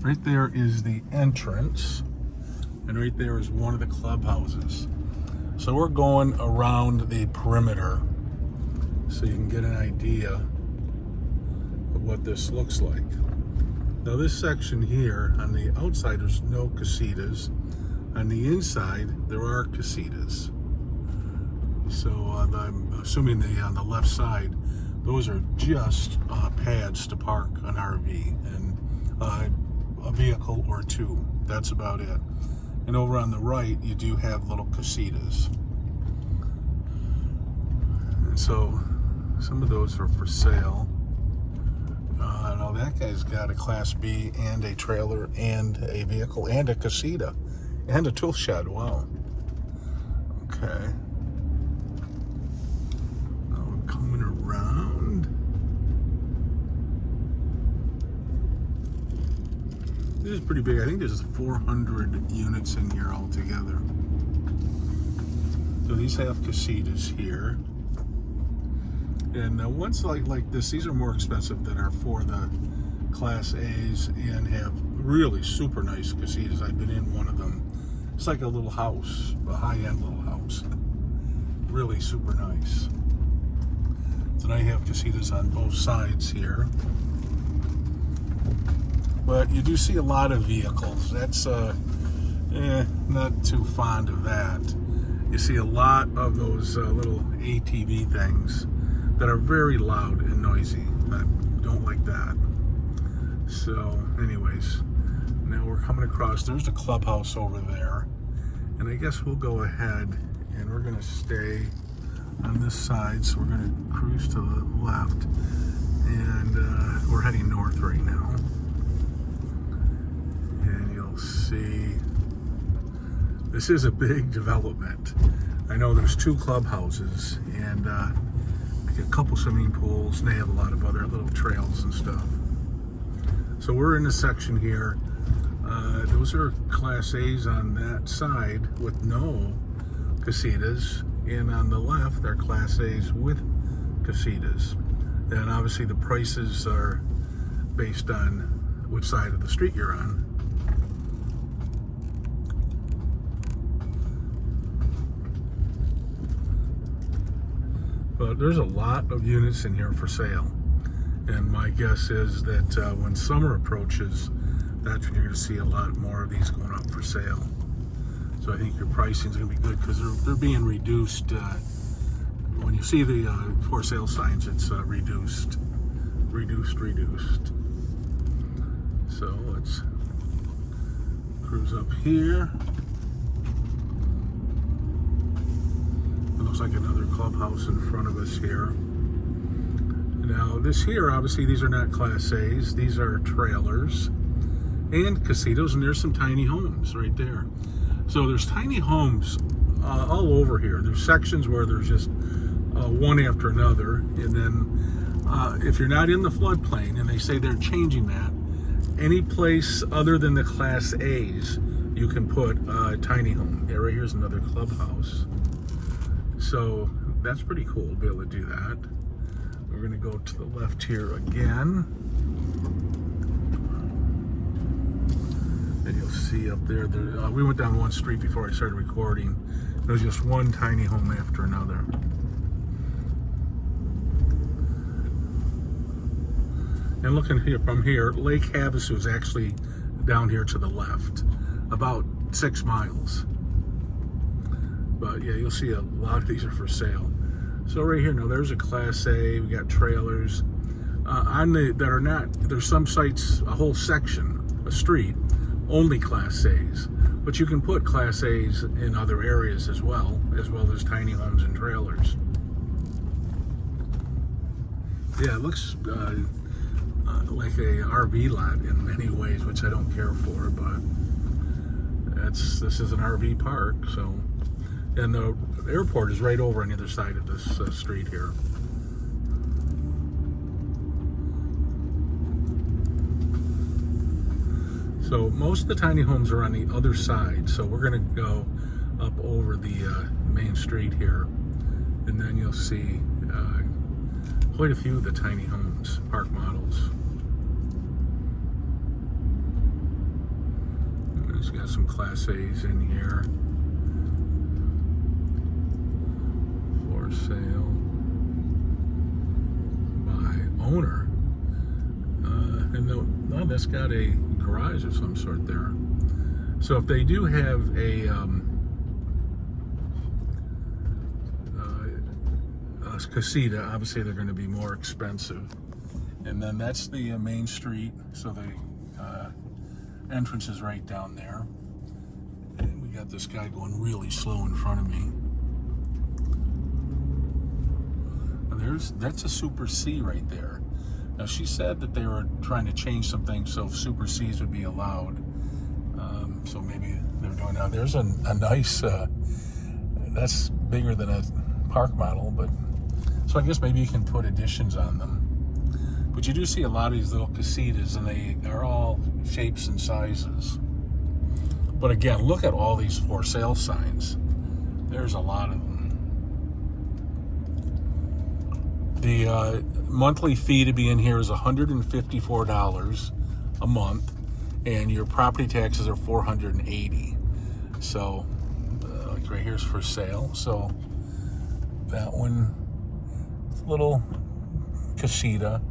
Right there is the entrance, and right there is one of the clubhouses. So we're going around the perimeter so you can get an idea of what this looks like. Now this section here, on the outside there's no casitas. On the inside there are casitas. So I'm assuming on the left side, those are just pads to park an RV and a vehicle or two. That's about it. And over on the right, you do have little casitas. And so some of those are for sale. Now that guy's got a Class B and a trailer and a vehicle and a casita and a tool shed. Wow. Okay. Now we're coming around. This is pretty big. I think there's 400 units in here altogether. So these have casitas here. And ones like this, these are more expensive than are for the Class A's and have really super nice casitas. I've been in one of them. It's like a little house, a high-end little house. Really super nice. So I have casitas on both sides here. But you do see a lot of vehicles. That's not too fond of that. You see a lot of those little ATV things that are very loud and noisy. I don't like that. So anyways, now we're coming across, there's the clubhouse over there. And I guess we'll go ahead and we're gonna stay on this side. So we're gonna cruise to the left and we're heading north right now. And you'll see, this is a big development. I know there's 2 clubhouses and a couple swimming pools, and they have a lot of other little trails and stuff. So we're in a section here. Those are Class A's on that side with no casitas, and on the left they're Class A's with casitas. And obviously the prices are based on which side of the street you're on. But there's a lot of units in here for sale. And my guess is that when summer approaches, that's when you're going to see a lot more of these going up for sale. So I think your pricing is going to be good because they're being reduced. When you see the for sale signs, it's reduced. So let's cruise up here. It looks like another clubhouse in front of us here. Now this here, obviously these are not Class A's, these are trailers and casitas, and there's some tiny homes right there. So there's tiny homes all over here. There's sections where there's just one after another, and then if you're not in the floodplain, and they say they're changing that, any place other than the Class A's, you can put a tiny home. Yeah, right here's another clubhouse. So that's pretty cool to be able to do that. We're going to go to the left here again. And you'll see up there, we went down one street before I started recording. There's just one tiny home after another. And looking here from here, Lake Havasu is actually down here to the left, about 6 miles. But yeah, you'll see a lot of these are for sale. So right here, now there's a Class A. We got trailers there's some sites, a whole section, a street, only Class A's. But you can put Class A's in other areas as well as tiny homes and trailers. Yeah, it looks like a RV lot in many ways, which I don't care for, but this is an RV park, so. And the airport is right over on the other side of this street here. So most of the tiny homes are on the other side. So we're going to go up over the main street here, and then you'll see quite a few of the tiny homes, park models. He's got some Class A's in here for sale by owner. And that's got a garage of some sort there. So if they do have a casita, obviously they're going to be more expensive. And then that's the main street, so the entrance is right down there. And we got this guy going really slow in front of me. And that's a Super C right there. Now she said that they were trying to change some things so Super Cs would be allowed. So maybe they're doing that. There's a nice, that's bigger than a park model, but so I guess maybe you can put additions on them. But you do see a lot of these little casitas, and they are all shapes and sizes. But again, look at all these for sale signs. There's a lot of them. The monthly fee to be in here is $154 a month, and your property taxes are $480. So, like right here's for sale. So that one, little casita.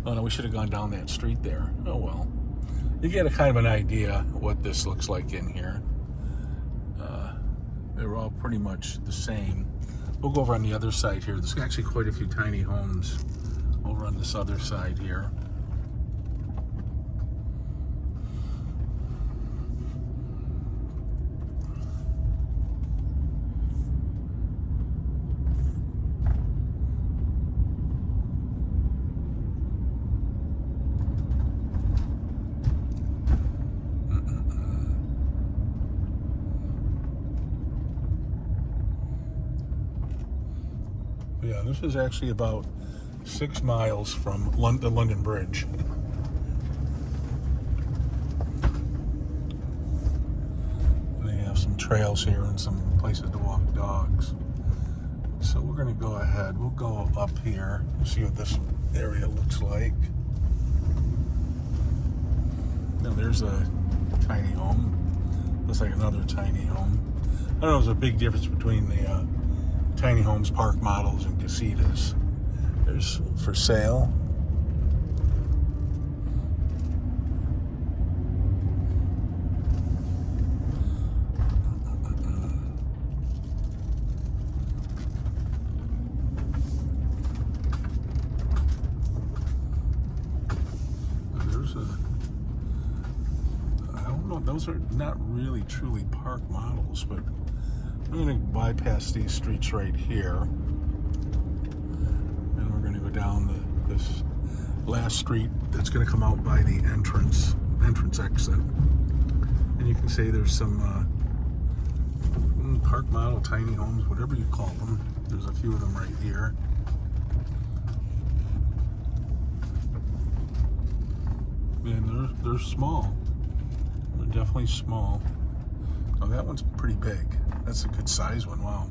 Oh no, we should have gone down that street there. Oh well. You get a kind of an idea what this looks like in here. They're all pretty much the same. We'll go over on the other side here. There's actually quite a few tiny homes over on this other side here. Yeah, this is actually about 6 miles from the London Bridge. And they have some trails here and some places to walk dogs. So we're going to go ahead. We'll go up here and see what this area looks like. Now there's a tiny home. Looks like another tiny home. I don't know if there's a big difference between the tiny homes, park models, and casitas. There's for sale. I don't know, those are not really truly park models, but I'm going to bypass these streets right here, and we're going to go down this last street that's going to come out by the entrance exit. And you can see there's some park model, tiny homes, whatever you call them. There's a few of them right here. And they're small. They're definitely small. Oh, that one's pretty big. That's a good size one. Wow.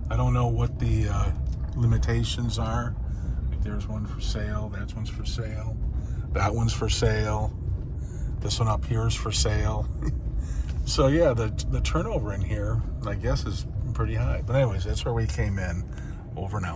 I don't know what the limitations are. Like there's one for sale. That one's for sale. That one's for sale. This one up here is for sale. So yeah, the turnover in here, I guess, is pretty high. But anyways, that's where we came in. Over now.